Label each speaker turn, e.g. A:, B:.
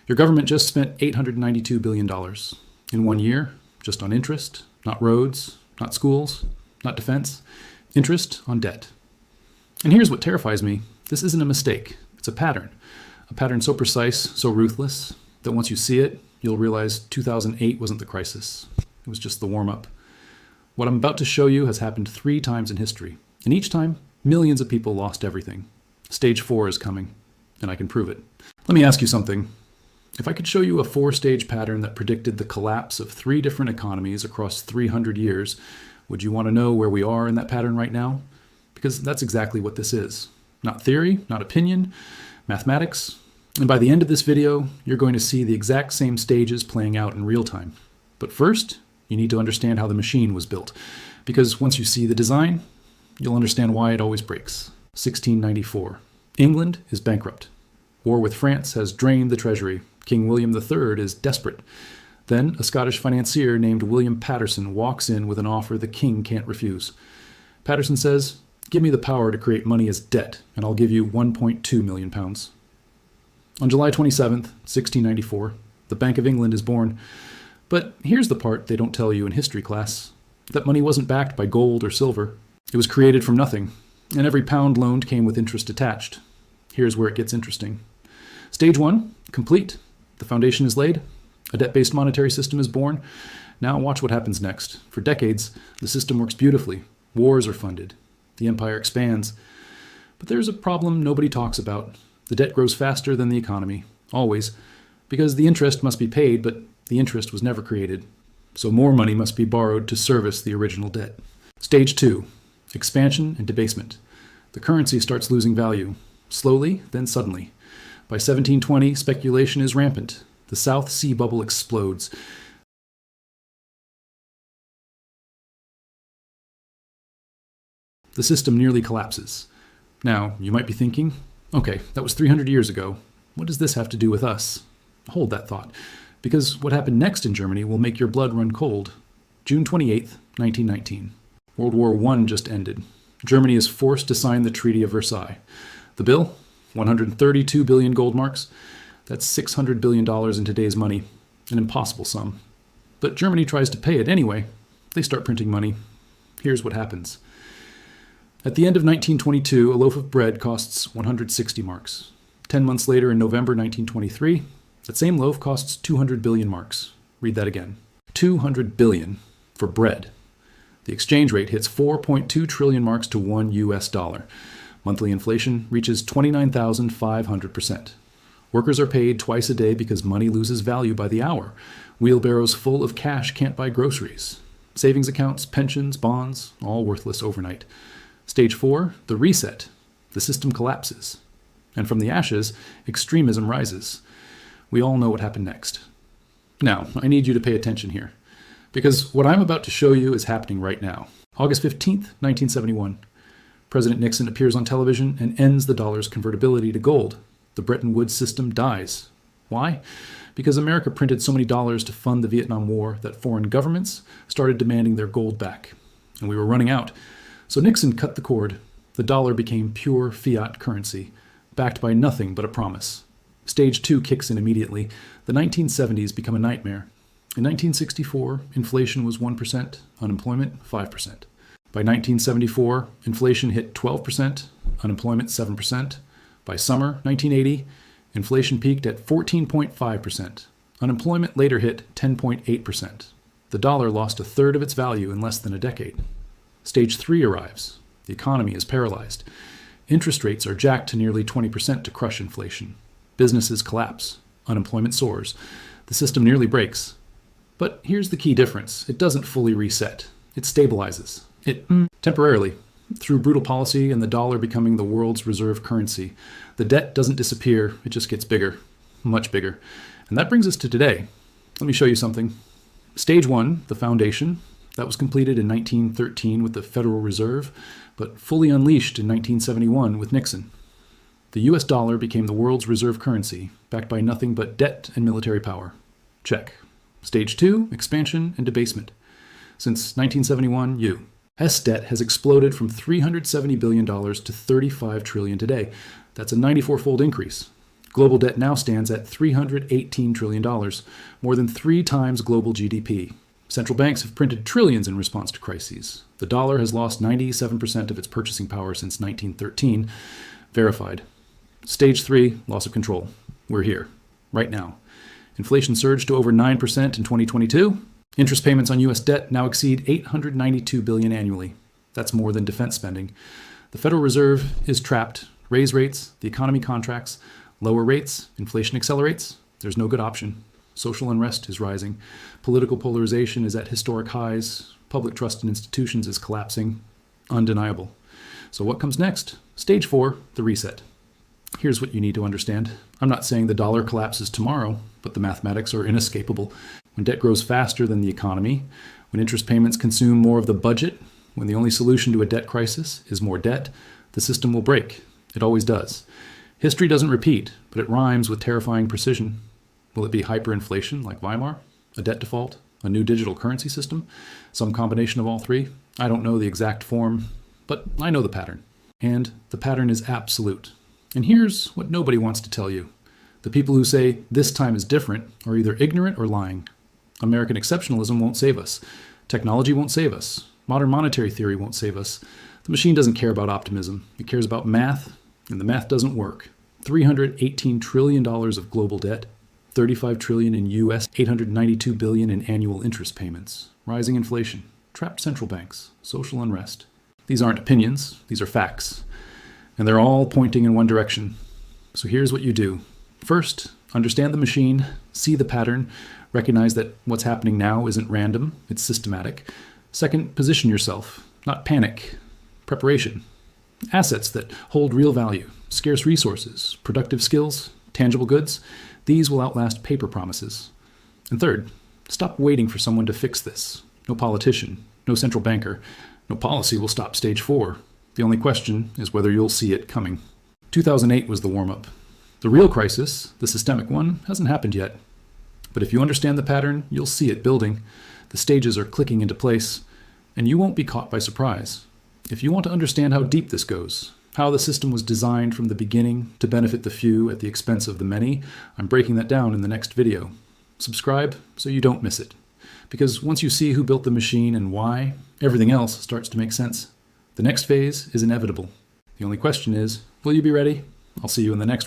A: Your government just spent $892 billion in 1 year, just on interest, not roads, not schools, not defense, interest on debt. And here's what terrifies me. This isn't a mistake. It's a pattern so precise, so ruthless, that once you see it, you'll realize 2008 wasn't the crisis. It was just the warm-up. What I'm about to show you has happened 3 times in history, and each time, millions of people lost everything. Stage 4 is coming, and I can prove it. Let me ask you something. If I could show you a 4-stage pattern that predicted the collapse of 3 different economies across 300 years, would you want to know where we are in that pattern right now? Because that's exactly what this is. Not theory, not opinion, mathematics. And by the end of this video, you're going to see the exact same stages playing out in real time. But first, you need to understand how the machine was built. Because once you see the design, you'll understand why it always breaks. 1694. England is bankrupt. War with France has drained the treasury. King William III is desperate. Then a Scottish financier named William Paterson walks in with an offer the king can't refuse. Paterson says, "Give me the power to create money as debt, and I'll give you £1.2 million. On July 27th, 1694, the Bank of England is born. But here's the part they don't tell you in history class. That money wasn't backed by gold or silver. It was created from nothing, and every pound loaned came with interest attached. Here's where it gets interesting. Stage 1, complete. The foundation is laid. A debt-based monetary system is born. Now watch what happens next. For decades, the system works beautifully. Wars are funded. The empire expands. But there's a problem nobody talks about. The debt grows faster than the economy, always, because the interest must be paid, but the interest was never created. So more money must be borrowed to service the original debt. Stage 2, expansion and debasement. The currency starts losing value, slowly, then suddenly. By 1720, speculation is rampant. The South Sea bubble explodes. The system nearly collapses. Now, you might be thinking, okay, that was 300 years ago. What does this have to do with us? Hold that thought, because what happened next in Germany will make your blood run cold. June 28th, 1919. World War I just ended. Germany is forced to sign the Treaty of Versailles. The bill? 132 billion gold marks. That's $600 billion in today's money. An impossible sum. But Germany tries to pay it anyway. They start printing money. Here's what happens. At the end of 1922, a loaf of bread costs 160 marks. 10 months later, in November 1923, that same loaf costs 200 billion marks. Read that again. 200 billion for bread. The exchange rate hits 4.2 trillion marks to $1 US. Monthly inflation reaches 29,500%. Workers are paid twice a day because money loses value by the hour. Wheelbarrows full of cash can't buy groceries. Savings accounts, pensions, bonds, all worthless overnight. Stage 4, the reset. The system collapses. And from the ashes, extremism rises. We all know what happened next. Now, I need you to pay attention here, because what I'm about to show you is happening right now. August 15th, 1971. President Nixon appears on television and ends the dollar's convertibility to gold. The Bretton Woods system dies. Why? Because America printed so many dollars to fund the Vietnam War that foreign governments started demanding their gold back. And we were running out. So Nixon cut the cord. The dollar became pure fiat currency, backed by nothing but a promise. Stage 2 kicks in immediately. The 1970s become a nightmare. In 1964, inflation was 1%, unemployment 5%. By 1974, inflation hit 12%, unemployment 7%. By summer 1980, inflation peaked at 14.5%. Unemployment later hit 10.8%. The dollar lost a third of its value in less than a decade. Stage 3 arrives. The economy is paralyzed. Interest rates are jacked to nearly 20% to crush inflation. Businesses collapse. Unemployment soars. The system nearly breaks. But here's the key difference. It doesn't fully reset. It stabilizes. Temporarily, through brutal policy and the dollar becoming the world's reserve currency. The debt doesn't disappear, it just gets bigger, much bigger. And that brings us to today. Let me show you something. Stage 1, the foundation, that was completed in 1913 with the Federal Reserve, but fully unleashed in 1971 with Nixon. The US dollar became the world's reserve currency, backed by nothing but debt and military power. Check. Stage 2, expansion and debasement. Since 1971, U.S. debt has exploded from $370 billion to $35 trillion today. That's a 94-fold increase. Global debt now stands at $318 trillion, more than 3 times global GDP. Central banks have printed trillions in response to crises. The dollar has lost 97% of its purchasing power since 1913. Verified. Stage 3, loss of control. We're here, right now. Inflation surged to over 9% in 2022. Interest payments on U.S. debt now exceed $892 billion annually. That's more than defense spending. The Federal Reserve is trapped. Raise rates, the economy contracts. Lower rates, inflation accelerates. There's no good option. Social unrest is rising. Political polarization is at historic highs. Public trust in institutions is collapsing. Undeniable. So what comes next? Stage 4, the reset. Here's what you need to understand. I'm not saying the dollar collapses tomorrow, but the mathematics are inescapable. When debt grows faster than the economy, when interest payments consume more of the budget, when the only solution to a debt crisis is more debt, the system will break. It always does. History doesn't repeat, but it rhymes with terrifying precision. Will it be hyperinflation like Weimar? A debt default? A new digital currency system? Some combination of all three? I don't know the exact form, but I know the pattern. And the pattern is absolute. And here's what nobody wants to tell you. The people who say this time is different are either ignorant or lying. American exceptionalism won't save us. Technology won't save us. Modern monetary theory won't save us. The machine doesn't care about optimism. It cares about math, and the math doesn't work. $318 trillion of global debt, $35 trillion in U.S., $892 billion in annual interest payments, rising inflation, trapped central banks, social unrest. These aren't opinions, these are facts. And they're all pointing in one direction. So here's what you do. First, understand the machine, see the pattern, recognize that what's happening now isn't random, it's systematic. Second, position yourself, not panic. Preparation. Assets that hold real value, scarce resources, productive skills, tangible goods, these will outlast paper promises. And third, stop waiting for someone to fix this. No politician, no central banker, no policy will stop stage 4. The only question is whether you'll see it coming. 2008 was the warm-up. The real crisis, the systemic one, hasn't happened yet. But if you understand the pattern, you'll see it building. The stages are clicking into place, and you won't be caught by surprise. If you want to understand how deep this goes, how the system was designed from the beginning to benefit the few at the expense of the many, I'm breaking that down in the next video. Subscribe so you don't miss it. Because once you see who built the machine and why, everything else starts to make sense. The next phase is inevitable. The only question is, will you be ready? I'll see you in the next one.